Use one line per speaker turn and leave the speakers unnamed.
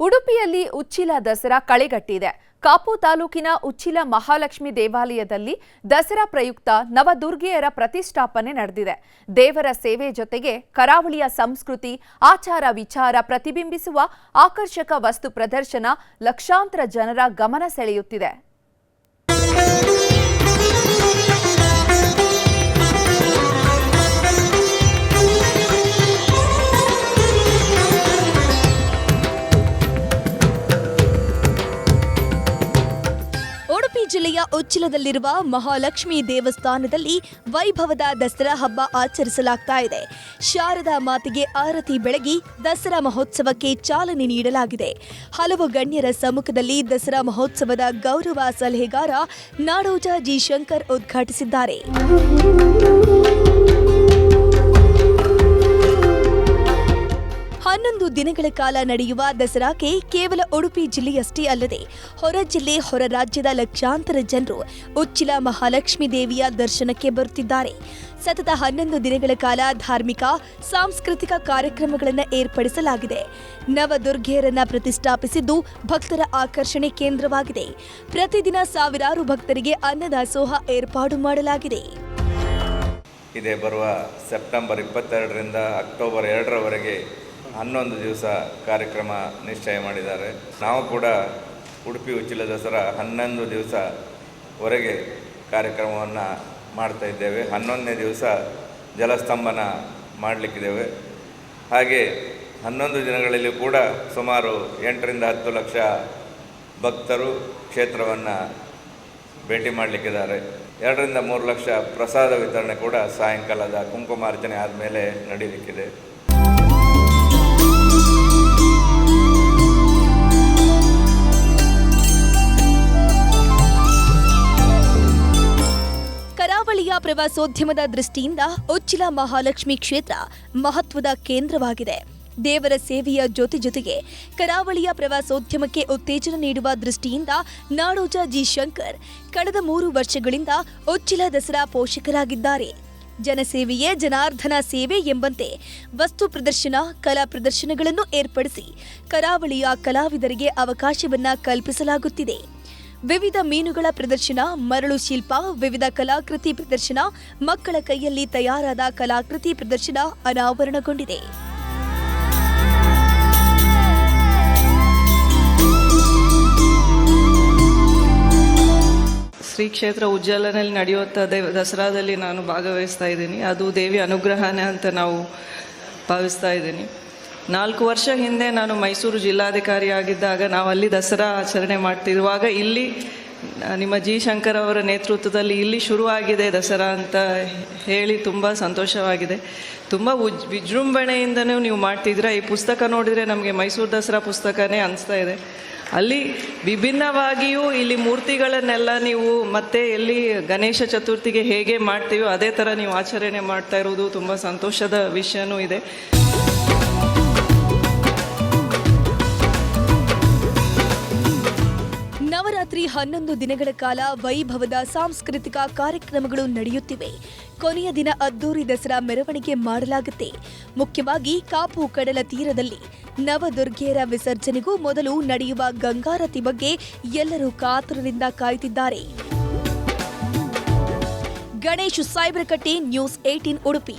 ಉಡುಪಿಯಲ್ಲಿ ಉಚ್ಚಿಲ ದಸರಾ ಕಳೆಗಟ್ಟಿದೆ. ಕಾಪು ತಾಲೂಕಿನ ಉಚ್ಚಿಲ ಮಹಾಲಕ್ಷ್ಮಿ ದೇವಾಲಯದಲ್ಲಿ ದಸರಾ ಪ್ರಯುಕ್ತ ನವದುರ್ಗೆಯರ ಪ್ರತಿಷ್ಠಾಪನೆ ನಡೆದಿದೆ. ದೇವರ ಸೇವೆ ಜೊತೆಗೆ ಕರಾವಳಿಯ ಸಂಸ್ಕೃತಿ, ಆಚಾರ ವಿಚಾರ ಪ್ರತಿಬಿಂಬಿಸುವ ಆಕರ್ಷಕ ವಸ್ತು ಪ್ರದರ್ಶನ ಲಕ್ಷಾಂತರ ಜನರ ಗಮನ ಸೆಳೆಯುತ್ತಿದೆ. ಉಡುಪಿ ಜಿಲ್ಲೆಯ ಉಚ್ಚಿಲದಲ್ಲಿರುವ ಮಹಾಲಕ್ಷ್ಮಿ ದೇವಸ್ಥಾನದಲ್ಲಿ ವೈಭವದ ದಸರಾ ಹಬ್ಬ ಆಚರಿಸಲಾಗ್ತಾ ಇದೆ. ಶಾರದಾ ಮಾತೆಗೆ ಆರತಿ ಬೆಳಗಿ ದಸರಾ ಮಹೋತ್ಸವಕ್ಕೆ ಚಾಲನೆ ನೀಡಲಾಗಿದೆ. ಹಲವು ಗಣ್ಯರ ಸಮ್ಮುಖದಲ್ಲಿ ದಸರಾ ಮಹೋತ್ಸವದ ಗೌರವ ಸಲಹೆಗಾರ ನಾಡೋಜ ಜಿ ಶಂಕರ್ ಉದ್ಘಾಟಿಸಿದ್ದಾರೆ. 11 ದಿನಗಳ ಕಾಲ ನಡೆಯುವ ದಸರಾಕ್ಕೆ ಕೇವಲ ಉಡುಪಿ ಜಿಲ್ಲೆಯಷ್ಟೇ ಅಲ್ಲದೆ ಹೊರ ಜಿಲ್ಲೆ, ಹೊರ ರಾಜ್ಯದ ಲಕ್ಷಾಂತರ ಜನರು ಉಚ್ಚಿಲ ಮಹಾಲಕ್ಷ್ಮಿ ದೇವಿಯ ದರ್ಶನಕ್ಕೆ ಬರುತ್ತಿದ್ದಾರೆ. ಸತತ 11 ದಿನಗಳ ಕಾಲ ಧಾರ್ಮಿಕ, ಸಾಂಸ್ಕೃತಿಕ ಕಾರ್ಯಕ್ರಮಗಳನ್ನು ಏರ್ಪಡಿಸಲಾಗಿದೆ. ನವದುರ್ಗೆಯರನ್ನ ಪ್ರತಿಷ್ಠಾಪಿಸಿದ್ದು ಭಕ್ತರ ಆಕರ್ಷಣೆ ಕೇಂದ್ರವಾಗಿದೆ. ಪ್ರತಿದಿನ ಸಾವಿರಾರು ಭಕ್ತರಿಗೆ ಅನ್ನದಾಸೋಹ ಏರ್ಪಾಡು ಮಾಡಲಾಗಿದೆ.
ಇದೇ ಬರುವ ಸೆಪ್ಟೆಂಬರ್ 22ರಿಂದ ಅಕ್ಟೋಬರ್ 2ರವರೆಗೆ 11 ದಿವಸ ಕಾರ್ಯಕ್ರಮ ನಿಶ್ಚಯ ಮಾಡಿದ್ದಾರೆ. ನಾವು ಕೂಡ ಉಡುಪಿ ಉಚ್ಚಿಲ ದಸರಾ 11 ದಿವಸವರೆಗೆ ಕಾರ್ಯಕ್ರಮವನ್ನು ಮಾಡ್ತಾ ಇದ್ದೇವೆ. 11ನೇ ದಿವಸ ಜಲಸ್ತಂಭನ ಮಾಡಲಿಕ್ಕಿದ್ದೇವೆ. ಹಾಗೆ 11 ದಿನಗಳಲ್ಲಿ ಕೂಡ ಸುಮಾರು 8ರಿಂದ 10 ಲಕ್ಷ ಭಕ್ತರು ಕ್ಷೇತ್ರವನ್ನು ಭೇಟಿ ಮಾಡಲಿಕ್ಕಿದ್ದಾರೆ. 2ರಿಂದ 3 ಲಕ್ಷ ಪ್ರಸಾದ ವಿತರಣೆ ಕೂಡ ಸಾಯಂಕಾಲದ ಕುಂಕುಮಾರ್ಚನೆ ಆದಮೇಲೆ ನಡೀಲಿಕ್ಕಿದೆ. ಕರಾವಳಿಯ ಪ್ರವಾಸೋದ್ಯಮದ ದೃಷ್ಟಿಯಿಂದ ಉಚ್ಚಿಲ ಮಹಾಲಕ್ಷ್ಮಿ ಕ್ಷೇತ್ರ ಮಹತ್ವದ ಕೇಂದ್ರವಾಗಿದೆ. ದೇವರ ಸೇವೆಯ ಜೊತೆಗೆ ಕರಾವಳಿಯ ಪ್ರವಾಸೋದ್ಯಮಕ್ಕೆ ಉತ್ತೇಜನ ನೀಡುವ ದೃಷ್ಟಿಯಿಂದ ನಾಡೋಜ ಜಿ ಶಂಕರ್ ಕಳೆದ 3 ವರ್ಷಗಳಿಂದ ಉಚ್ಚಿಲ ದಸರಾ ಪೋಷಕರಾಗಿದ್ದಾರೆ. ಜನಸೇವೆಯೇ ಜನಾರ್ದನ ಸೇವೆ ಎಂಬಂತೆ ವಸ್ತು ಪ್ರದರ್ಶನ, ಕಲಾ ಪ್ರದರ್ಶನಗಳನ್ನು ಏರ್ಪಡಿಸಿ ಕರಾವಳಿಯ ಕಲಾವಿದರಿಗೆ ಅವಕಾಶವನ್ನ ಕಲ್ಪಿಸಲಾಗುತ್ತಿದೆ. ವಿವಿಧ ಮೀನುಗಳ ಪ್ರದರ್ಶನ, ಮರಳು ಶಿಲ್ಪ, ವಿವಿಧ ಕಲಾಕೃತಿ ಪ್ರದರ್ಶನ, ಮಕ್ಕಳ ಕೈಯಲ್ಲಿ ತಯಾರಾದ ಕಲಾಕೃತಿ ಪ್ರದರ್ಶನ ಅನಾವರಣಗೊಂಡಿದೆ.
ಶ್ರೀ ಕ್ಷೇತ್ರ ಉಜ್ಜಲನಲ್ಲಿ ನಡೆಯುವಂಥ ದಸರಾದಲ್ಲಿ ನಾನು ಭಾಗವಹಿಸ್ತಾ ಇದ್ದೀನಿ. ಅದು ದೇವಿ ಅನುಗ್ರಹನೇ ಅಂತ ನಾವು ಭಾವಿಸ್ತಾ ಇದ್ದೀನಿ. 4 ವರ್ಷ ಹಿಂದೆ ನಾನು ಮೈಸೂರು ಜಿಲ್ಲಾಧಿಕಾರಿ ಆಗಿದ್ದಾಗ ನಾವು ಅಲ್ಲಿ ದಸರಾ ಆಚರಣೆ ಮಾಡ್ತಿರುವಾಗ ಇಲ್ಲಿ ನಿಮ್ಮ ಜಿ ಶಂಕರ್ ಅವರ ನೇತೃತ್ವದಲ್ಲಿ ಇಲ್ಲಿ ಶುರುವಾಗಿದೆ ದಸರಾ ಅಂತ ಹೇಳಿ ತುಂಬ ಸಂತೋಷವಾಗಿದೆ. ತುಂಬ ವಿಜೃಂಭಣೆಯಿಂದನೂ ನೀವು ಮಾಡ್ತಿದ್ದೀರಾ. ಈ ಪುಸ್ತಕ ನೋಡಿದರೆ ನಮಗೆ ಮೈಸೂರು ದಸರಾ ಪುಸ್ತಕನೇ ಅನಿಸ್ತಾ ಇದೆ. ಅಲ್ಲಿ ವಿಭಿನ್ನವಾಗಿಯೂ ಇಲ್ಲಿ ಮೂರ್ತಿಗಳನ್ನೆಲ್ಲ ನೀವು ಮತ್ತೆ ಎಲ್ಲಿ ಗಣೇಶ ಚತುರ್ಥಿಗೆ ಹೇಗೆ ಮಾಡ್ತೀವೋ ಅದೇ ಥರ ನೀವು ಆಚರಣೆ ಮಾಡ್ತಾ ಇರೋದು ತುಂಬ ಸಂತೋಷದ ವಿಷಯನೂ ಇದೆ.
ನವರಾತ್ರಿ 11 ದಿನಗಳ ಕಾಲ ವೈಭವದ ಸಾಂಸ್ಕೃತಿಕ ಕಾರ್ಯಕ್ರಮಗಳು ನಡೆಯುತ್ತಿವೆ. ಕೊನೆಯ ದಿನ ಅದ್ದೂರಿ ದಸರಾ ಮೆರವಣಿಗೆ ಮಾಡಲಾಗುತ್ತೆ. ಮುಖ್ಯವಾಗಿ ಕಾಪು ಕಡಲ ತೀರದಲ್ಲಿ ನವದುರ್ಗೆಯರ ವಿಸರ್ಜನೆಗೂ ಮೊದಲು ನಡೆಯುವ ಗಂಗಾರತಿ ಬಗ್ಗೆ ಎಲ್ಲರೂ ಕಾತುರದಿಂದ ಕಾಯ್ತಿದ್ದಾರೆ. ಗಣೇಶ್ ಸೈಬರಕಟ್ಟೆ, ನ್ಯೂಸ್ 18 ಉಡುಪಿ.